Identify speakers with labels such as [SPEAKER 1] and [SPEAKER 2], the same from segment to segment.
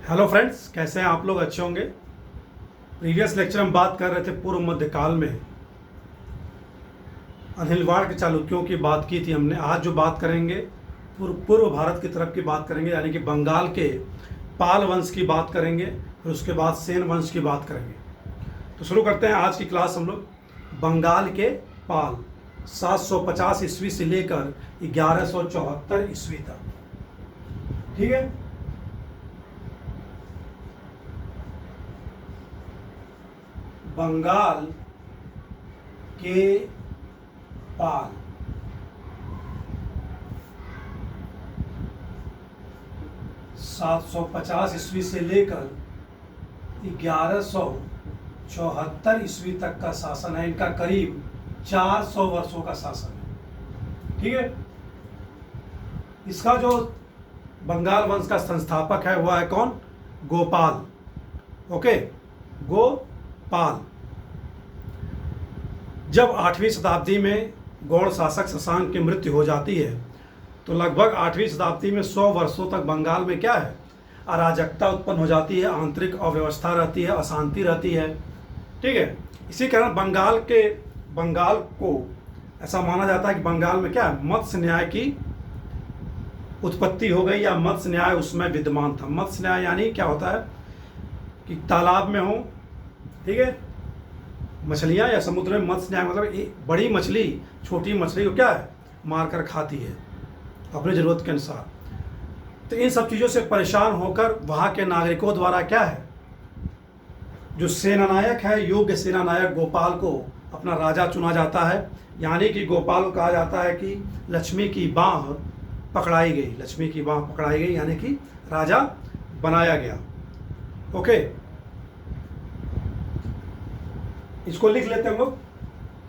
[SPEAKER 1] Hello friends, कैसे हैं आप लोग? अच्छे होंगे। प्रीवियस लेक्चर हम बात कर रहे थे पूर्व मध्यकाल में अनिलवाड़ के चालुक्यों की बात की थी हमने। आज जो बात करेंगे पूर्व भारत की तरफ की बात करेंगे, यानी कि बंगाल के पाल वंश की बात करेंगे, फिर उसके बाद सेन वंश की बात करेंगे। तो शुरू करते हैं आज की क्लास हम लोग बंगाल के पाल 750 ईस्वी से लेकर 1174 ईस्वी तक। ठीक है। बंगाल के पाल 750 ईस्वी से लेकर 1174 ईस्वी तक का शासन है। इनका करीब 400 वर्षों का शासन है। ठीक है। इसका जो बंगाल वंश का संस्थापक है वह है कौन? गोपाल। ओके, गोपाल। जब 8वीं शताब्दी में गौड़ शासक शशांक की मृत्यु हो जाती है तो लगभग 8वीं शताब्दी में 100 वर्षों तक बंगाल में क्या है? अराजकता उत्पन्न हो जाती है, आंतरिक अव्यवस्था रहती है, अशांति रहती है। ठीक है। इसी कारण बंगाल को ऐसा माना जाता है कि बंगाल में क्या है? मत्स्य न्याय की उत्पत्ति हो गई, या मत्स्य न्याय उसमें विद्यमान था। मत्स्य न्याय यानी क्या होता है कि तालाब में हो, ठीक है, मछलियाँ, या समुद्र में मत्स्य न्याय मतलब एक बड़ी मछली छोटी मछली को क्या है? मारकर खाती है अपनी ज़रूरत के अनुसार। तो इन सब चीज़ों से परेशान होकर वहाँ के नागरिकों द्वारा क्या है, जो सेनानायक है, योग्य सेनानायक गोपाल को अपना राजा चुना जाता है। यानी कि गोपाल को कहा जाता है कि लक्ष्मी की बाँह पकड़ाई गई, लक्ष्मी की बाँह पकड़ाई गई, यानी कि राजा बनाया गया। ओके, इसको लिख लेते हैं हम लोग।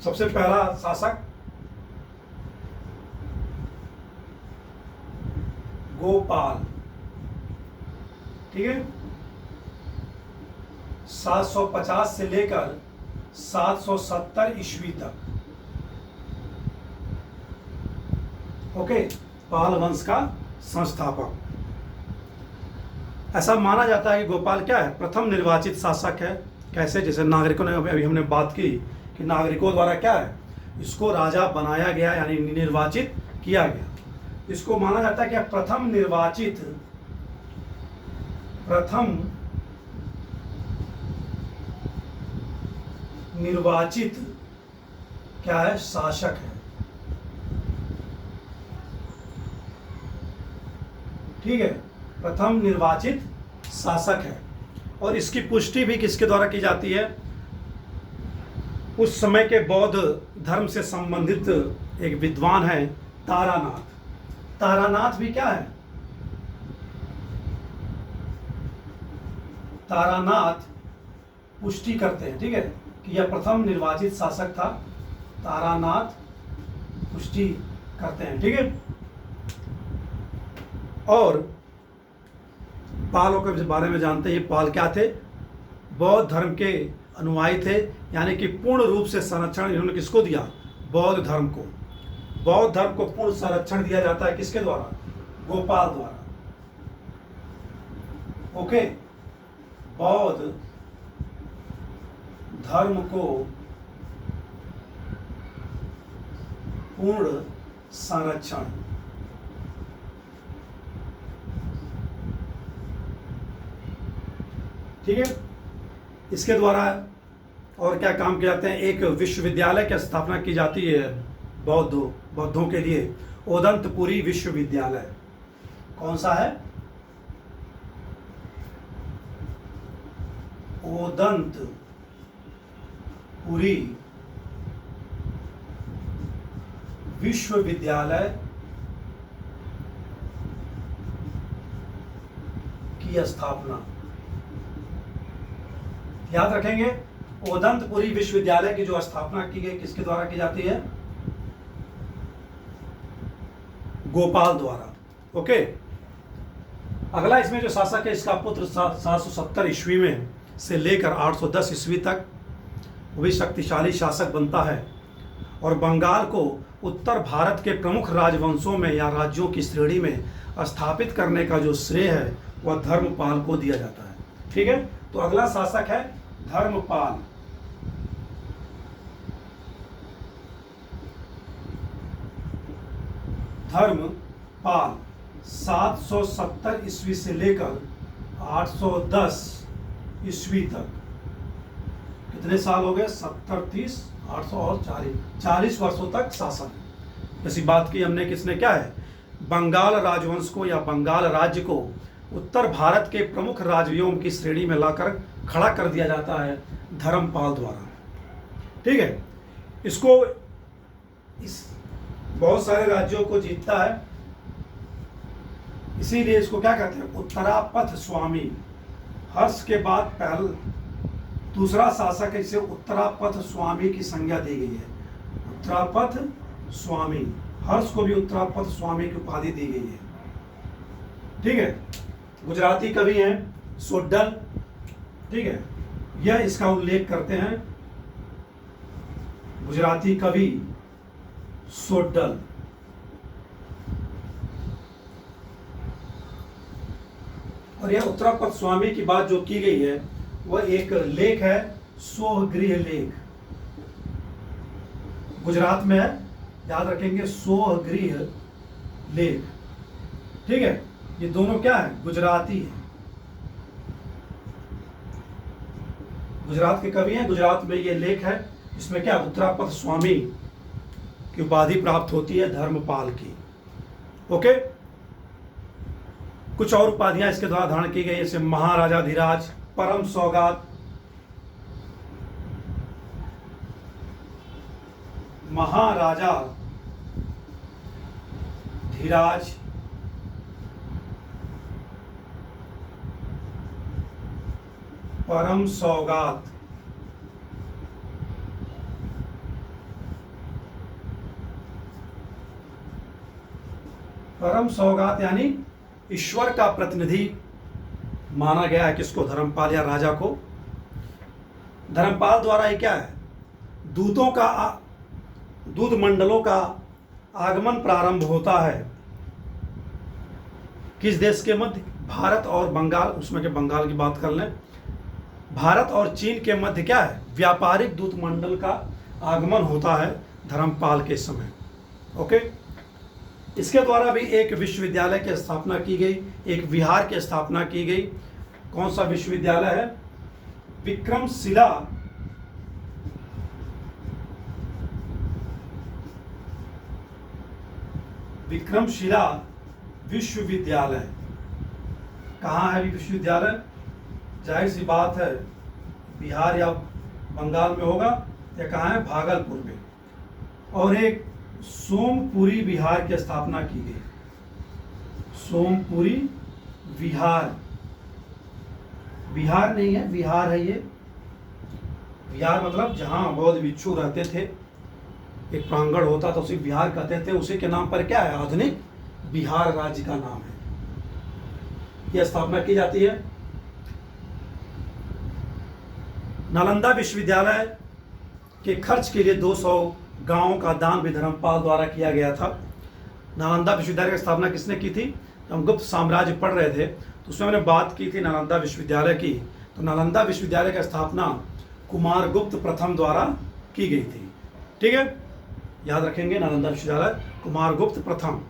[SPEAKER 1] सबसे पहला शासक गोपाल। ठीक है। 750 से लेकर 770 ईस्वी तक। ओके, पाल वंश का संस्थापक। ऐसा माना जाता है कि गोपाल क्या है? प्रथम निर्वाचित शासक है। कैसे? जैसे नागरिकों ने अभी हमने बात की कि नागरिकों द्वारा क्या है, इसको राजा बनाया गया, यानी निर्वाचित किया गया। इसको माना जाता है कि प्रथम निर्वाचित क्या है? शासक है। ठीक है, प्रथम निर्वाचित शासक है। और इसकी पुष्टि भी किसके द्वारा की जाती है? उस समय के बौद्ध धर्म से संबंधित एक विद्वान है तारानाथ। तारानाथ भी क्या है? तारानाथ पुष्टि करते हैं, ठीक है, कि यह प्रथम निर्वाचित शासक था। तारानाथ पुष्टि करते हैं। ठीक है। और पालों के बारे में जानते हैं। ये पाल क्या थे? बौद्ध धर्म के अनुयायी थे, यानी कि पूर्ण रूप से संरक्षण इन्होंने किसको दिया? बौद्ध धर्म को। बौद्ध धर्म को पूर्ण संरक्षण दिया जाता है किसके द्वारा? गोपाल द्वारा। ओके, बौद्ध धर्म को पूर्ण संरक्षण। ठीक है। इसके द्वारा और क्या काम किए जाते हैं? एक विश्वविद्यालय की स्थापना की जाती है बौद्धों के लिए, ओदंतपुरी विश्वविद्यालय। कौन सा है? ओदंतपुरी विश्वविद्यालय की स्थापना। याद रखेंगे, ओदंतपुरी विश्वविद्यालय की जो स्थापना की गई किसके द्वारा की जाती है? गोपाल द्वारा। ओके। अगला इसमें जो शासक है, इसका पुत्र 770 ईस्वी में से लेकर 810 ईस्वी तक वो भी शक्तिशाली शासक बनता है और बंगाल को उत्तर भारत के प्रमुख राजवंशों में या राज्यों की श्रेणी में स्थापित करने का जो श्रेय है वह धर्मपाल को दिया जाता है। ठीक है, तो अगला शासक है धर्मपाल। धर्मपाल 770 ईस्वी से लेकर 810 ईस्वी तक, कितने साल हो गए? 70, 30, 800 और 40 वर्षों तक शासन। जैसी बात की हमने, किसने क्या है, बंगाल राजवंश को या बंगाल राज्य को उत्तर भारत के प्रमुख राजवंशों की श्रेणी में लाकर खड़ा कर दिया जाता है धर्मपाल द्वारा। ठीक है, इसको इस बहुत सारे राज्यों को जीतता है, इसीलिए इसको क्या कहते हैं, उत्तरापथ स्वामी। हर्ष के बाद दूसरा शासक है, इसे उत्तरापथ स्वामी की संज्ञा दी गई है। उत्तरापथ स्वामी, हर्ष को भी उत्तरापथ स्वामी की उपाधि दी गई है। ठीक है, गुजराती कवि हैं सोड्डल। ठीक है, यह इसका उल्लेख करते हैं, गुजराती कवि सोड्डल। और यह उत्तरापथ स्वामी की बात जो की गई है वह एक लेख है, सोहगृह लेख, गुजरात में है, याद रखेंगे, सोहगृह लेख। ठीक है, ये दोनों क्या है, गुजराती है, गुजरात के कवि हैं, गुजरात में ये लेख है। इसमें क्या, उत्तरापथ स्वामी की उपाधि प्राप्त होती है धर्मपाल की। ओके, कुछ और उपाधियां इसके द्वारा धारण की गई, जैसे महाराजाधिराज, परम सौगात, महाराजा धीराज, परम सौगात, परम सौगात यानी ईश्वर का प्रतिनिधि माना गया है किसको, धर्मपाल या राजा को। धर्मपाल द्वारा ये क्या है, दूतों का दूत मंडलों का आगमन प्रारंभ होता है किस देश के मध्य, भारत और बंगाल, उसमें के बंगाल की बात कर लें, भारत और चीन के मध्य क्या है, व्यापारिक दूत मंडल का आगमन होता है धर्मपाल के समय। ओके, इसके द्वारा भी एक विश्वविद्यालय की स्थापना की गई, एक विहार की स्थापना की गई। कौन सा विश्वविद्यालय है, विक्रमशिला विक्रमशिला विश्वविद्यालय। कहाँ है विश्वविद्यालय, जाहिर सी बात है बिहार या बंगाल में होगा, या कहाँ है, भागलपुर में। और एक सोमपुरी विहार की स्थापना की गई, सोमपुरी विहार, बिहार नहीं है, विहार है ये। विहार मतलब जहाँ बौद्ध भिक्षु रहते थे, एक प्रांगण होता था, उसे विहार कहते थे। उसी के नाम पर क्या है, आधुनिक बिहार राज्य का नाम है। यह स्थापना की जाती है। नालंदा विश्वविद्यालय के खर्च के लिए 200 गांवों का दान भी धर्मपाल द्वारा किया गया था। नालंदा विश्वविद्यालय की स्थापना किसने की थी, हम गुप्त साम्राज्य पढ़ रहे थे तो उसमें हमने बात की थी नालंदा विश्वविद्यालय की। तो नालंदा विश्वविद्यालय की स्थापना कुमारगुप्त प्रथम द्वारा की गई थी। ठीक है, याद रखेंगे, नालंदा विश्वविद्यालय कुमारगुप्त प्रथम।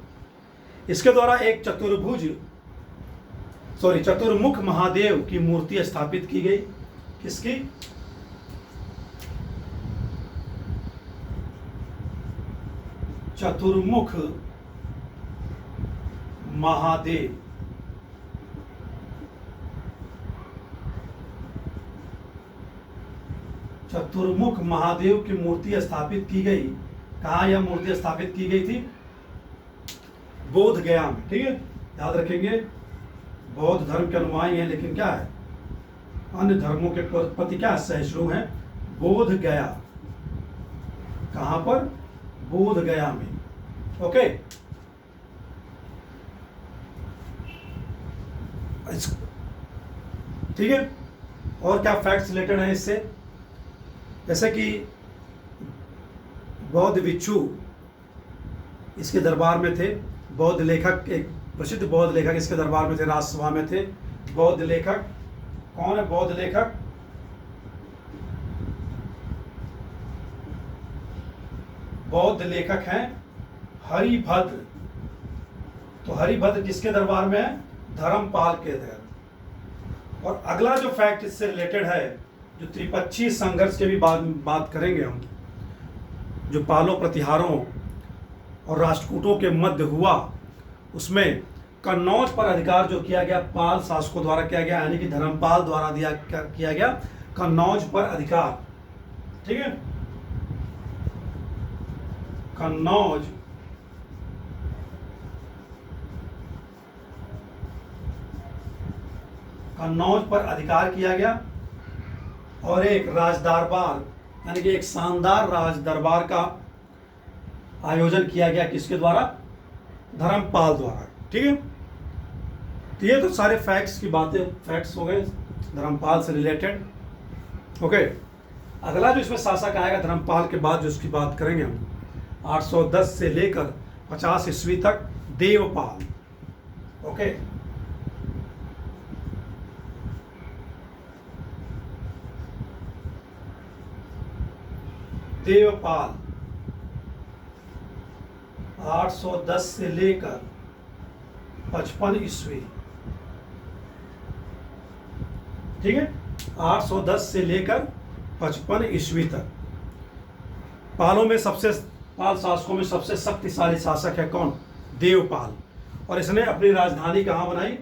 [SPEAKER 1] इसके द्वारा एक चतुर्मुख महादेव की मूर्ति स्थापित की गई। किसकी, चतुर्मुख महादेव। चतुर्मुख महादेव की मूर्ति स्थापित की गई। कहाँ यह मूर्ति स्थापित की गई थी, बोध गया में। ठीक है, याद रखेंगे, बौद्ध धर्म के अनुयायी हैं, लेकिन क्या है, अन्य धर्मों के प्रति क्या सहिष्णु हैं। बोध गया, कहाँ पर, बोध गया में। ओके, ठीक है, और क्या फैक्ट्स रिलेटेड है इससे, जैसे कि बौद्ध भिक्षु इसके दरबार में थे, बौद्ध लेखक, एक प्रसिद्ध बौद्ध लेखक इसके दरबार में थे, राजसभा में थे। बौद्ध लेखक। कौन है बौद्ध लेखक? बौद्ध लेखक हैं हरिभद्र। तो हरिभद्र किसके दरबार में है? धर्मपाल के दरबार। और अगला जो फैक्ट इससे रिलेटेड है, जो त्रिपक्षीय संघर्ष के भी बात करेंगे हम, जो पालों प्रतिहारों और राष्ट्रकूटों के मध्य हुआ, उसमें कन्नौज पर अधिकार जो किया गया पाल शासकों द्वारा किया गया, यानी कि धर्मपाल द्वारा किया गया कन्नौज पर अधिकार। ठीक है, कन्नौज पर अधिकार किया गया और एक राज दरबार, यानी कि एक शानदार राज दरबार का आयोजन किया गया। किसके द्वारा? धर्मपाल द्वारा। ठीक है, तो ये तो सारे फैक्ट्स की बातें, फैक्ट्स हो गए धर्मपाल से रिलेटेड। ओके, अगला जो इसमें शासक आएगा धर्मपाल के बाद, जो उसकी बात करेंगे हम, 810 से लेकर 50 ईस्वी तक देवपाल। ओके, देवपाल 810 से लेकर 55 ईस्वी। ठीक है, 810 से लेकर 55 ईस्वी तक। पालों में पाल शासकों में सबसे शक्तिशाली शासक है कौन? देवपाल। और इसने अपनी राजधानी कहाँ बनाई?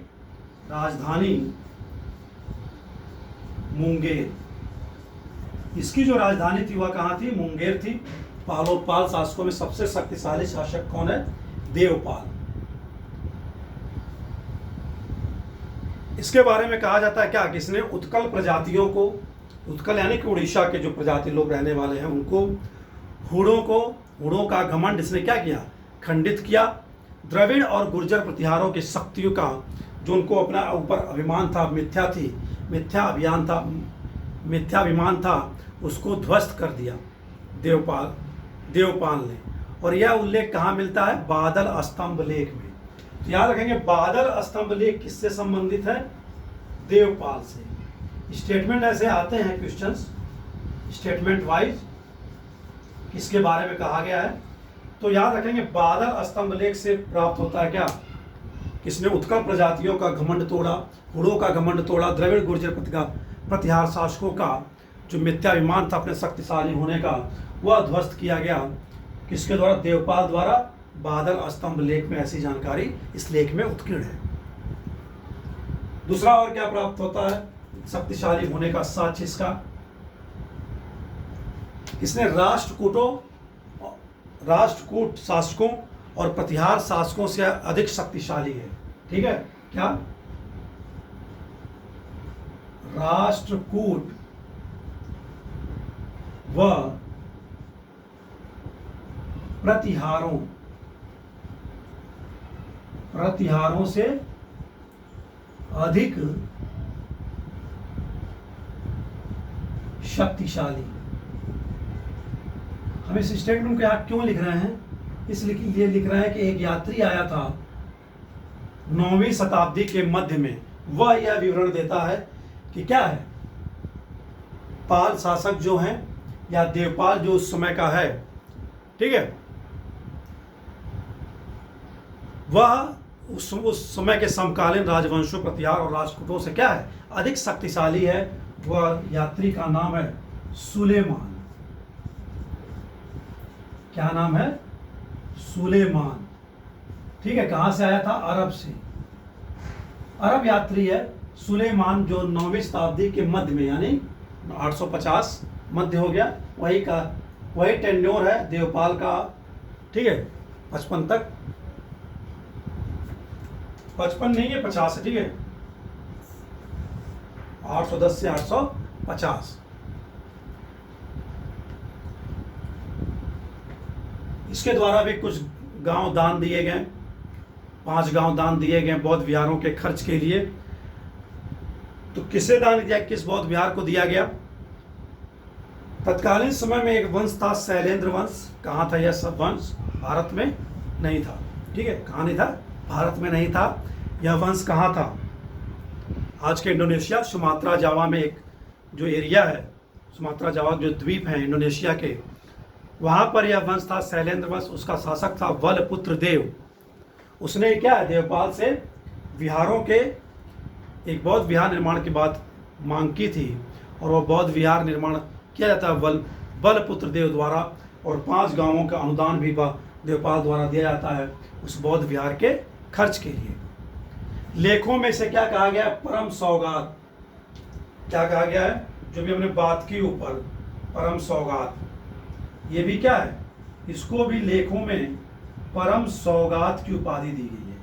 [SPEAKER 1] राजधानी मुंगेर। इसकी जो राजधानी थी वह कहाँ थी? मुंगेर थी। पाल शासकों में सबसे शक्तिशाली शासक कौन है? देवपाल। इसके बारे में कहा जाता है क्या कि इसने उत्कल प्रजातियों को, उत्कल यानी कि उड़ीसा के जो प्रजाति लोग रहने वाले हैं उनको, हुड़ों का घमंड इसने क्या किया? खंडित किया। द्रविड़ और गुर्जर प्रतिहारों की शक्तियों का जो उनको अपना ऊपर अभिमान था, मिथ्याभिमान था, उसको ध्वस्त कर दिया देवपाल ने। और यह उल्लेख कहाँ मिलता है? बादल स्तंभ लेख में। तो याद रखेंगे, बादल स्तंभ लेख किससे संबंधित है? देवपाल से। स्टेटमेंट ऐसे आते हैं क्वेश्चंस, स्टेटमेंट वाइज किसके बारे में कहा गया है, तो याद रखेंगे बादल स्तंभ लेख से प्राप्त होता है क्या? किसने उत्कल प्रजातियों का घमंड तोड़ा, हुड़ों का घमंड तोड़ा, द्रविड़ गुर्जर प्रतिहार शासकों का जो मिथ्याभिमान था अपने शक्तिशाली होने का, वह ध्वस्त किया गया। किसके द्वारा? देवपाल द्वारा। बादल स्तंभ लेख में ऐसी जानकारी इस लेख में उत्कीर्ण है। दूसरा और क्या प्राप्त होता है शक्तिशाली होने का साक्ष्य इसका? इसने राष्ट्रकूट शासकों और प्रतिहार शासकों से अधिक शक्तिशाली है। ठीक है, क्या? राष्ट्रकूट व प्रतिहारों से अधिक शक्तिशाली। हम इस स्टेटमेंट को यहाँ क्यों लिख रहे हैं? इसलिए लिख रहे हैं कि एक यात्री आया था 9वीं शताब्दी के मध्य में, वह यह विवरण देता है कि क्या है, पाल शासक जो हैं या देवपाल जो उस समय का है, ठीक है, वह उस समय के समकालीन राजवंशों, प्रतिहार और राजकूटों से क्या है? अधिक शक्तिशाली है। वह यात्री का नाम है सुलेमान। क्या नाम है? सुलेमान। ठीक है, कहां से आया था? अरब से। अरब यात्री है सुलेमान, जो 9वीं शताब्दी के मध्य में, यानी 850 मध्य हो गया, वही टेन्योर है देवपाल का। ठीक है, 55 तक, 55 नहीं है, 50 है। ठीक है, 810 से 850। इसके द्वारा भी कुछ गांव दान दिए गए, 5 गांव दान दिए गए बौद्ध विहारों के खर्च के लिए। तो किसे दान दिया? किस बौद्ध विहार को दिया गया? तत्कालीन समय में एक वंश था शैलेंद्र वंश। कहाँ था यह सब वंश? भारत में नहीं था। ठीक है, कहाँ नहीं था? भारत में नहीं था। यह वंश कहाँ था? आज के इंडोनेशिया सुमात्रा जावा में एक जो एरिया है, सुमात्रा जावा जो द्वीप है इंडोनेशिया के, वहाँ पर यह वंश था शैलेंद्र वंश। उसका शासक था वलपुत्र देव। उसने क्या है, देवपाल से विहारों के एक बौद्ध विहार निर्माण की बात मांग की थी, और वह बौद्ध विहार निर्माण किया जाता है वलपुत्र देव द्वारा, और 5 गांवों का अनुदान भी देवपाल द्वारा दिया जाता है उस बौद्ध विहार के खर्च के लिए। लेखों में से क्या कहा गया है, परम सौगात। क्या कहा गया है, जो भी हमने बात की ऊपर, परम सौगात, ये भी क्या है, इसको भी लेखों में परम सौगात की उपाधि दी गई है।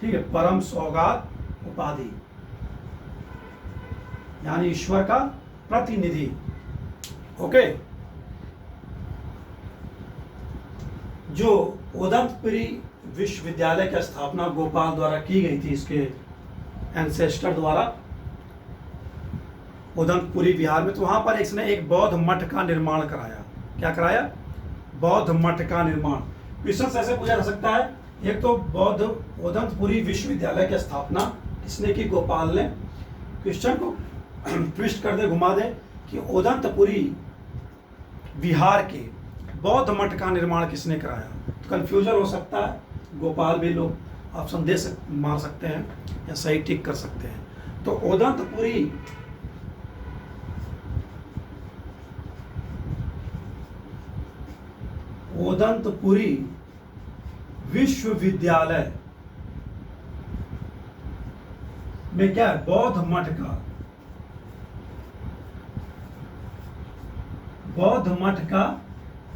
[SPEAKER 1] ठीक है, परम सौगात उपाधि यानी ईश्वर का प्रतिनिधि। ओके, जो उदंतपुरी विश्वविद्यालय की स्थापना गोपाल द्वारा की गई थी, इसके एंसेस्टर द्वारा उदंतपुरी बिहार में, तो वहां पर इसने एक बौद्ध मठ का निर्माण कराया। क्या कराया, बौद्ध मठ का निर्माण। क्वेश्चन ऐसे पूछा जा सकता है, एक तो बौद्ध उदंतपुरी विश्वविद्यालय की स्थापना किसने की, गोपाल ने। क्वेश्चन को ट्विस्ट कर दे, घुमा दे कि उदंतपुरी बिहार के बौद्ध मठ का निर्माण किसने कराया, तो कंफ्यूजन हो सकता है। गोपाल भी लोग ऑप्शन मार सकते हैं या सही टिक कर सकते हैं। तो उदंतपुरी विश्वविद्यालय में क्या है, बौद्ध मठ का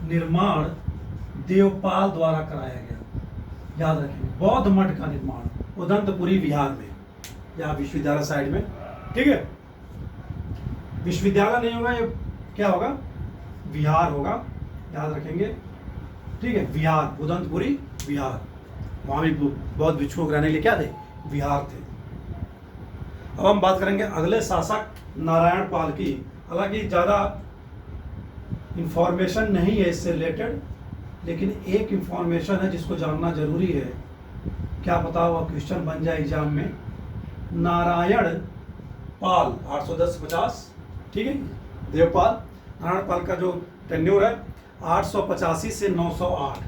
[SPEAKER 1] निर्माण देवपाल द्वारा कराया गया। याद रखेंगे, बौद्ध मठ का निर्माण उदंतपुरी बिहार में, या विश्वविद्यालय साइड में। ठीक है, विश्वविद्यालय नहीं होगा, ये क्या होगा, विहार होगा, याद रखेंगे। ठीक है, विहार, उदंतपुरी विहार, वहां भी बौद्ध भिक्षुओं रहने के लिए क्या थे, विहार थे। अब हम बात करेंगे अगले शासक नारायण पाल की। हालांकि ज़्यादा इंफॉर्मेशन नहीं है इससे रिलेटेड, लेकिन एक इंफॉर्मेशन है जिसको जानना जरूरी है। क्या पता हुआ क्वेश्चन बन जाए एग्जाम में। नारायण पाल 810-50, ठीक है, देवपाल। नारायण पाल का जो टेन्योर है 885 से 908।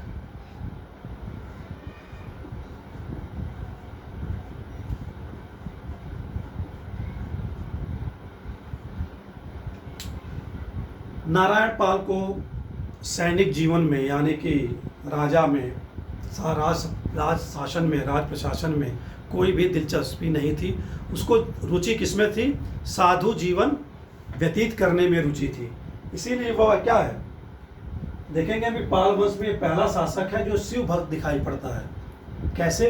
[SPEAKER 1] नारायण पाल को सैनिक जीवन में, यानी कि राजा में, राज शासन में, राज प्रशासन में कोई भी दिलचस्पी नहीं थी। उसको रुचि किसमें थी, साधु जीवन व्यतीत करने में रुचि थी। इसीलिए वह क्या है, देखेंगे अभी पाल वंश में पहला शासक है जो शिव भक्त दिखाई पड़ता है। कैसे,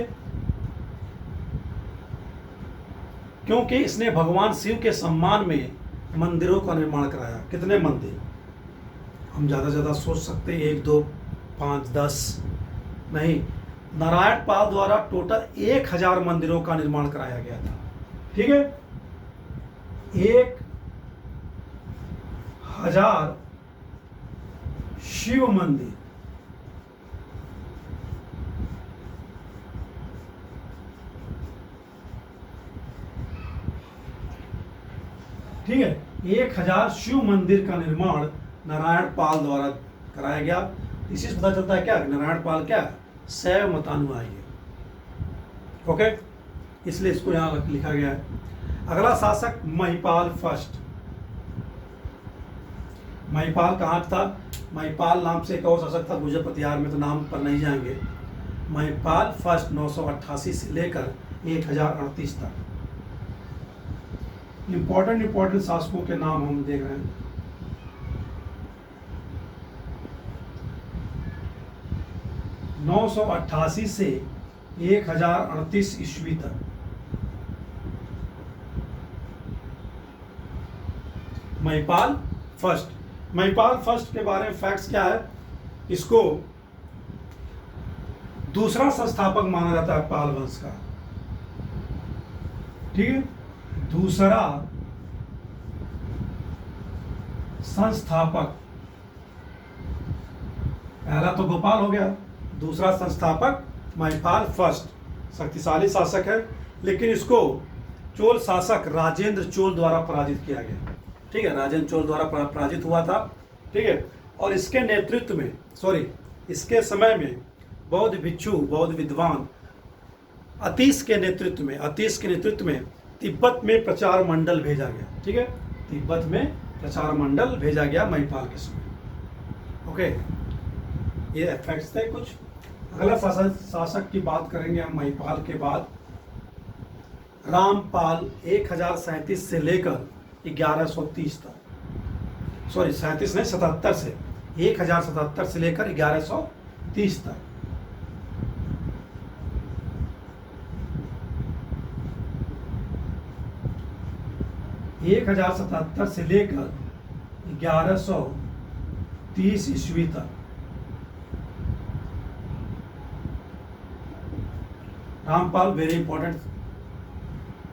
[SPEAKER 1] क्योंकि इसने भगवान शिव के सम्मान में मंदिरों का निर्माण कराया। कितने मंदिर, हम ज़्यादा से ज़्यादा सोच सकते हैं 1, 2, 5, 10 नहीं, नारायण पाल द्वारा टोटल 1000 मंदिरों का निर्माण कराया गया था। ठीक है, 1000 शिव मंदिर। ठीक है, 1000 शिव मंदिर का निर्माण नारायण पाल द्वारा कराया गया। इसी से पता चलता है क्या, नारायण पाल क्या शैव मतानुयायी है। ओके, इसलिए इसको यहाँ लिखा गया है। अगला शासक महिपाल फर्स्ट। महिपाल कहाँ था, महिपाल नाम से एक और शासक था गुजर प्रतिहार में, तो नाम पर नहीं जाएंगे। महिपाल फर्स्ट 988 से लेकर 1038 तक। इंपॉर्टेंट शासकों के नाम हम देख रहे हैं। नौ सौ 88 से 1038 ईस्वी तक महिपाल फर्स्ट। महिपाल फर्स्ट के बारे में फैक्ट्स क्या है, इसको दूसरा संस्थापक माना जाता है पाल वंश का। ठीक है, दूसरा संस्थापक, पहला तो गोपाल हो गया, दूसरा संस्थापक महिपाल फर्स्ट। शक्तिशाली शासक है, लेकिन इसको चोल शासक राजेंद्र चोल द्वारा पराजित किया गया। ठीक है, राजेंद्र चोल द्वारा पराजित हुआ था। ठीक है, और इसके नेतृत्व में इसके समय में बौद्ध भिक्षु, बौद्ध विद्वान अतीश के नेतृत्व में तिब्बत में प्रचार मंडल भेजा गया। ठीक है, तिब्बत में प्रचार मंडल भेजा गया महिपाल के समय। ओके, ये फैक्ट्स थे कुछ। अगला शासक की बात करेंगे हम महिपाल के बाद। रामपाल 1037 से लेकर 1130 तक, 77 से 1077 से लेकर 1130 तक। एक 1077 से लेकर 1130 ईस्वी तक रामपाल वेरी इंपॉर्टेंट,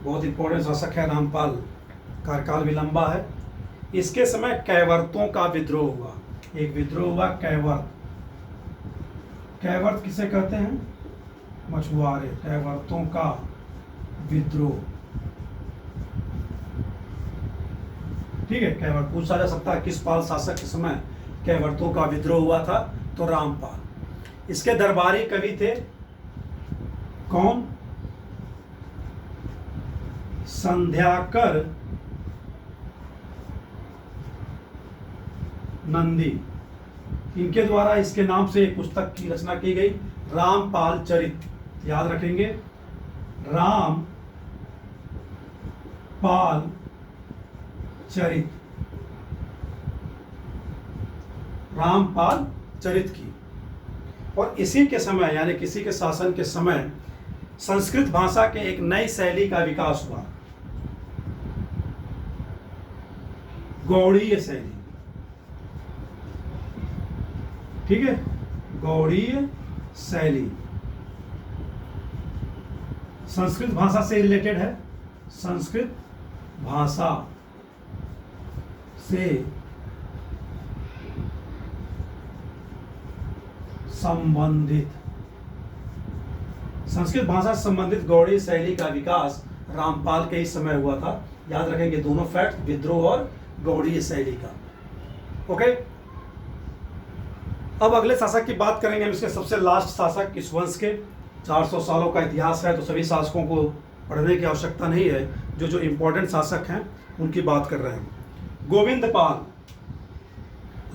[SPEAKER 1] बहुत इंपॉर्टेंट शासक है। रामपाल कार्यकाल भी लंबा है। इसके समय कैवर्तों का विद्रोह हुआ। एक विद्रोह हुआ कैवर्त। कैवर्त किसे कहते हैं? मछुआरे। कैवर्तों का विद्रोह। ठीक है, कैवर्त पूछा जा सकता है किस पाल शासक के समय कैवर्तों का विद्रोह हुआ था, तो रामपाल। इसके दरबारी कवि थे कौन? संध्याकर नंदी। इनके द्वारा इसके नाम से एक पुस्तक की रचना की गई, रामपाल चरित। याद रखेंगे, रामपाल चरित, रामपाल चरित की। और इसी के समय यानी किसी के शासन के समय संस्कृत भाषा के एक नई शैली का विकास हुआ, गौड़ीय शैली। ठीक है, गौड़ीय शैली संस्कृत भाषा से रिलेटेड है, संस्कृत भाषा से संबंधित, संस्कृत भाषा से संबंधित गौड़ीय शैली का विकास रामपाल के ही समय हुआ था। याद रखेंगे दोनों फैक्ट, विद्रोह और गौड़ीय शैली का। ओके, अब अगले शासक की बात करेंगे हम। इसके सबसे लास्ट शासक इस वंश के, 400 सालों का इतिहास है तो सभी शासकों को पढ़ने की आवश्यकता नहीं है। जो इंपॉर्टेंट शासक हैं उनकी बात कर रहे हैं। गोविंद पाल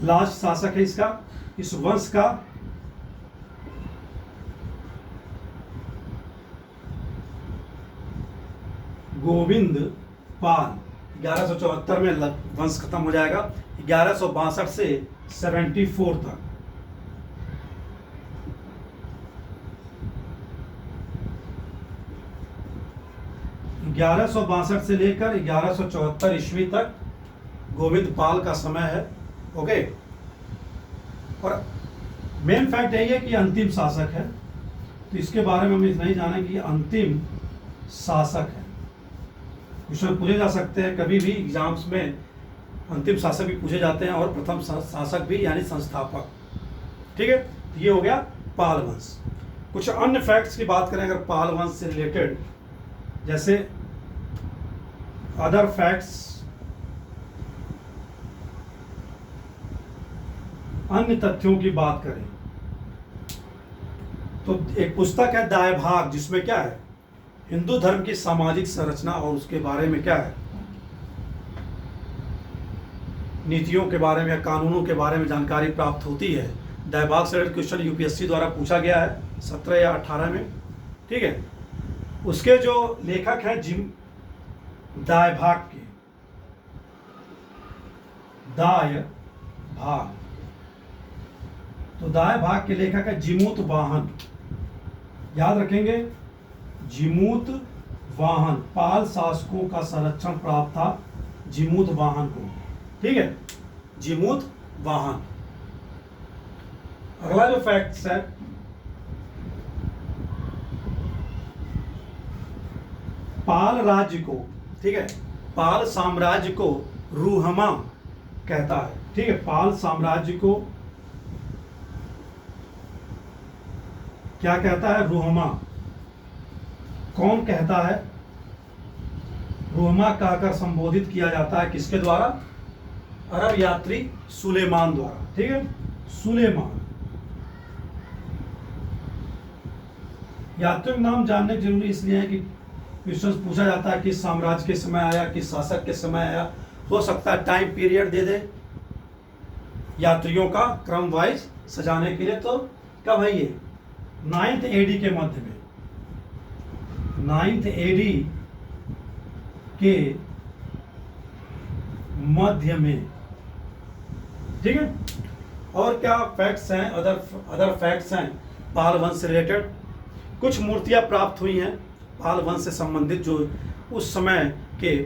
[SPEAKER 1] लास्ट शासक है इसका, इस वंश का। गोविंद पाल 1174 में वंश खत्म हो जाएगा। 1162 से 74 तक। ग्यारह से लेकर 1174 ईस्वी तक गोविंद पाल का समय है। ओके, और मेन फैक्ट यही है कि अंतिम शासक है, तो इसके बारे में हम इतना ही जानें कि अंतिम शासक है। क्वेश्चन पूछे जा सकते हैं कभी भी एग्जाम्स में, अंतिम शासक भी पूछे जाते हैं और प्रथम शासक भी, यानी संस्थापक। ठीक है, तो ये हो गया पाल वंश। कुछ अन्य फैक्ट्स की बात करें अगर पाल वंश से रिलेटेड, जैसे अदर फैक्ट्स, अन्य तथ्यों की बात करें तो एक पुस्तक है दाय भाग, जिसमें क्या है, हिंदू धर्म की सामाजिक संरचना और उसके बारे में क्या है, नीतियों के बारे में, कानूनों के बारे में जानकारी प्राप्त होती है। दाय भाग से रिलेटेड क्वेश्चन यूपीएससी द्वारा पूछा गया है 17 या 18 में। ठीक है, उसके जो लेखक हैं दाय भाग के, दाय भाग, तो दाय भाग के लेखक है जिमूत वाहन। याद रखेंगे, जिमूत वाहन। पाल शासकों का संरक्षण प्राप्त था जिमूत वाहन को। ठीक है, जिमूत वाहन। अगला जो फैक्ट्स है, पाल राज्य को, ठीक है, पाल साम्राज्य को रूहमा कहता है। ठीक है, पाल साम्राज्य को क्या कहता है? रूहमा। कौन कहता है? रोमा कहकर संबोधित किया जाता है किसके द्वारा? अरब यात्री सुलेमान द्वारा। ठीक है, सुलेमान। यात्रियों के नाम जानने जरूरी इसलिए है कि क्वेश्चन पूछा जाता है किस साम्राज्य के समय आया, किस शासक के समय आया। हो सकता है टाइम पीरियड दे दे यात्रियों का क्रम वाइज सजाने के लिए। तो कब है ये? 9th AD के मध्य में, 9th AD के मध्य में। ठीक है, और क्या फैक्ट्स हैं, अदर फैक्ट्स हैं पाल वंश से रिलेटेड। कुछ मूर्तियां प्राप्त हुई हैं पाल वंश से संबंधित जो उस समय के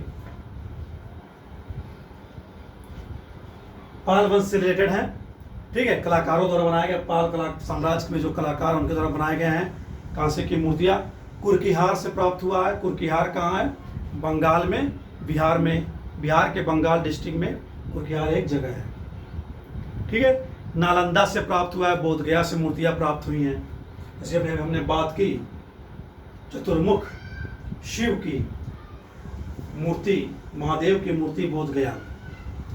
[SPEAKER 1] पाल वंश से रिलेटेड हैं। ठीक है, कलाकारों द्वारा बनाए गए, पाल कला साम्राज्य में जो कलाकार उनके द्वारा बनाए गए हैं कांसे की मूर्तियां। कुर्किहार से प्राप्त हुआ है। कुर्किहार कहाँ है? बंगाल में, बिहार में। बिहार के बंगाल डिस्ट्रिक्ट में कुर्किहार एक जगह है। ठीक है, नालंदा से प्राप्त हुआ है। बोधगया से मूर्तियां प्राप्त हुई हैं। जैसे हमने बात की चतुर्मुख शिव की मूर्ति, महादेव की मूर्ति बोधगया।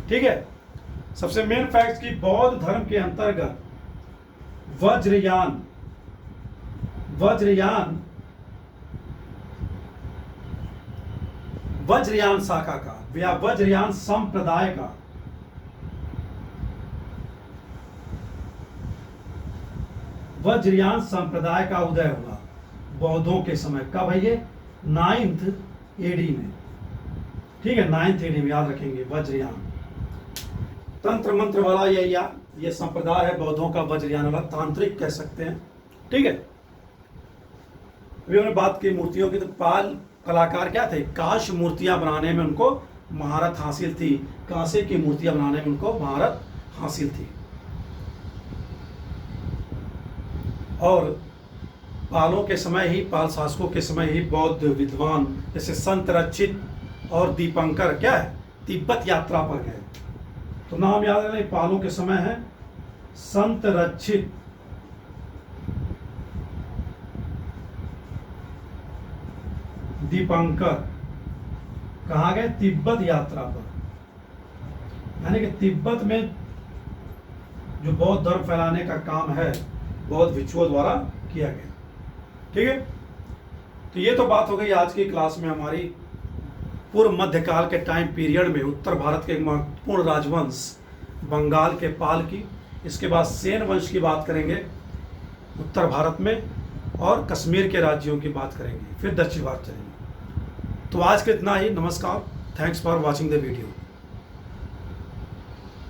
[SPEAKER 1] ठीक है, सबसे मेन फैक्ट की बौद्ध धर्म के अंतर्गत वज्रयान शाखा का या वज्रयान संप्रदाय का उदय हुआ बौद्धों के समय। कब है ये? 9th AD में। ठीक है, 9th AD में, याद रखेंगे। वज्रयान तंत्र मंत्र वाला ये संप्रदाय है बौद्धों का, वज्रयान वाला, तांत्रिक कह सकते हैं। ठीक है, अभी हमने बात की मूर्तियों की। तो पाल कलाकार क्या थे? कांस्य मूर्तियां बनाने में उनको महारत हासिल थी। कांसे की मूर्तियां बनाने में उनको महारत हासिल थी। और पालों के समय ही, पाल शासकों के समय ही बौद्ध विद्वान जैसे संत रक्षित और दीपंकर क्या है? तिब्बत यात्रा पर गए। तो नाम याद रखना, पालों के समय है संत रक्षित, दीपंकर। कहाँ गए? तिब्बत यात्रा पर। यानी कि तिब्बत में जो बौद्ध धर्म फैलाने का काम है बौद्ध भिक्षुओं द्वारा किया गया। ठीक है, तो ये तो बात हो गई आज की क्लास में हमारी पूर्व मध्यकाल के टाइम पीरियड में उत्तर भारत के एक महत्वपूर्ण राजवंश बंगाल के पाल की। इसके बाद सेन वंश की बात करेंगे उत्तर भारत में, और कश्मीर के राज्यों की बात करेंगे, फिर दक्षिण भारत चलेंगे। तो आज के इतना ही। नमस्कार, thanks for watching the video.